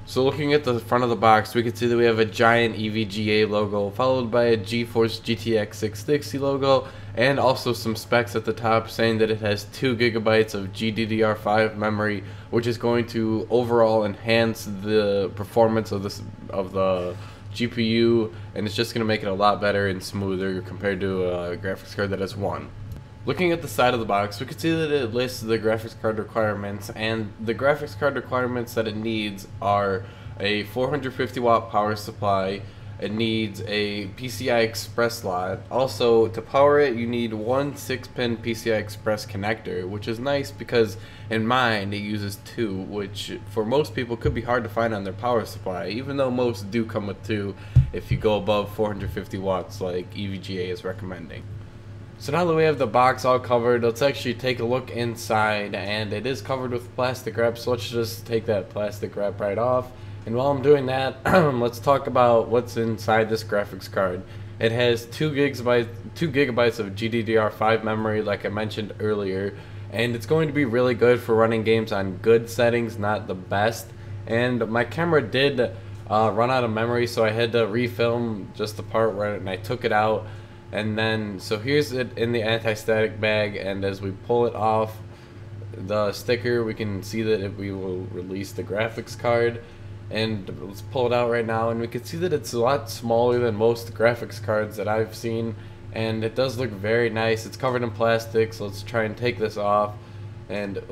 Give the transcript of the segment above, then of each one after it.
So looking at the front of the box, we can see that we have a giant EVGA logo, followed by a GeForce GTX 660 logo, and also some specs at the top saying that it has 2 GB of GDDR5 memory, which is going to overall enhance the performance of the GPU, and it's just going to make it a lot better and smoother compared to a graphics card that has 1. Looking at the side of the box, we can see that it lists the graphics card requirements, and the graphics card requirements that it needs are a 450 watt power supply. It needs a PCI Express slot. Also, to power it, you need one 6-pin PCI Express connector, which is nice because in mine it uses 2, which for most people could be hard to find on their power supply, even though most do come with 2 if you go above 450 watts like EVGA is recommending. So now that we have the box all covered, let's actually take a look inside, and it is covered with plastic wrap, so let's just take that plastic wrap right off. And while I'm doing that, let's talk about what's inside this graphics card. It has 2 gigabytes of GDDR5 memory, like I mentioned earlier, and it's going to be really good for running games on good settings, not the best. And my camera did run out of memory, so I had to refilm just the part where I took it out. And then, so here's it in the anti-static bag, and as we pull it off the sticker, we can see that we will release the graphics card. And let's pull it out right now, and we can see that it's a lot smaller than most graphics cards that I've seen, and it does look very nice. It's covered in plastic, so let's try and take this off. And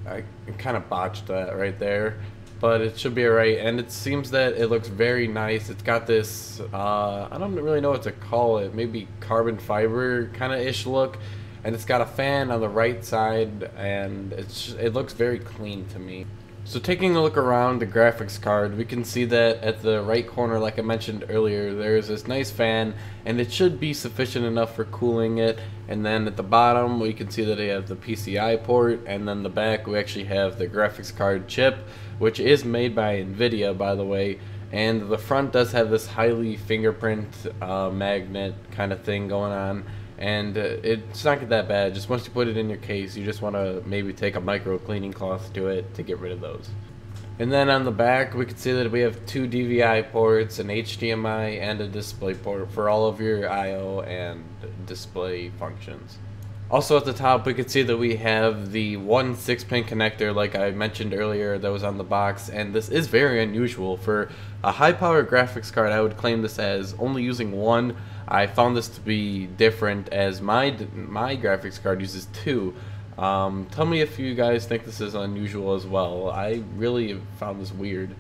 I kind of botched that right there, but it should be alright. And it seems that it looks very nice. It's got this I don't really know what to call it, maybe carbon fiber kind of ish look, and it's got a fan on the right side, and it looks very clean to me. So taking a look around the graphics card, we can see that at the right corner, like I mentioned earlier, there's this nice fan, and it should be sufficient enough for cooling it. And then at the bottom, we can see that they have the PCI port, and then the back we actually have the graphics card chip, which is made by NVIDIA, by the way. And the front does have this highly fingerprint magnet kind of thing going on. And it's not that bad. Just once you put it in your case, you just want to maybe take a micro cleaning cloth to it to get rid of those. And then on the back, we can see that we have 2 DVI ports, an HDMI, and a display port for all of your I/O and display functions. Also at the top, we can see that we have the one 6-pin connector, like I mentioned earlier, that was on the box, and this is very unusual. For a high-power graphics card, I would claim this as only using 1. I found this to be different, as my graphics card uses 2. Tell me if you guys think this is unusual as well. I really found this weird.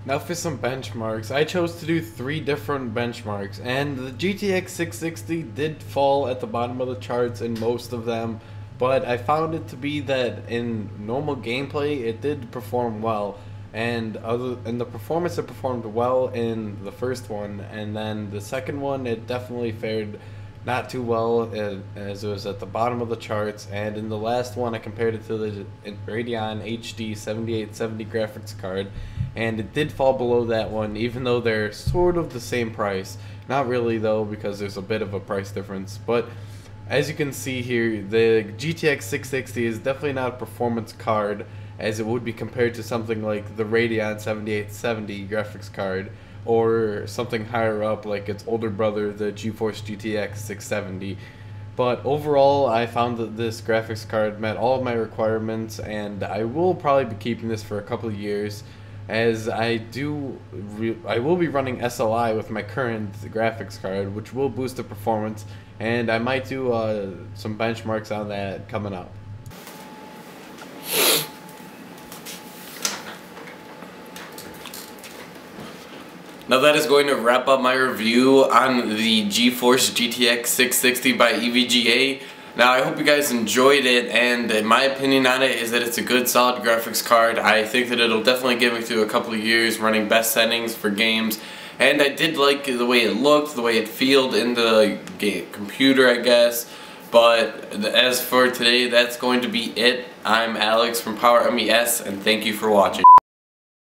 Now for some benchmarks, I chose to do 3 different benchmarks, and the GTX 660 did fall at the bottom of the charts in most of them, but I found it to be that in normal gameplay it did perform well, and the performance, it performed well in the first one, and then the second one it definitely fared not too well, as it was at the bottom of the charts. And in the last one, I compared it to the Radeon HD 7870 graphics card, and it did fall below that one, even though they're sort of the same price. Not really though, because there's a bit of a price difference. But as you can see here, the GTX 660 is definitely not a performance card, as it would be compared to something like the Radeon 7870 graphics card, or something higher up like its older brother, the GeForce GTX 670. But overall, I found that this graphics card met all of my requirements, and I will probably be keeping this for a couple of years, as I will be running SLI with my current graphics card, which will boost the performance, and I might do some benchmarks on that coming up. Now that is going to wrap up my review on the GeForce GTX 660 by EVGA. Now I hope you guys enjoyed it, and my opinion on it is that it's a good solid graphics card. I think that it'll definitely get me through a couple of years running best settings for games, and I did like the way it looked, the way it felt in the computer, I guess. But as for today, that's going to be it. I'm Alex from PowerMES, and thank you for watching.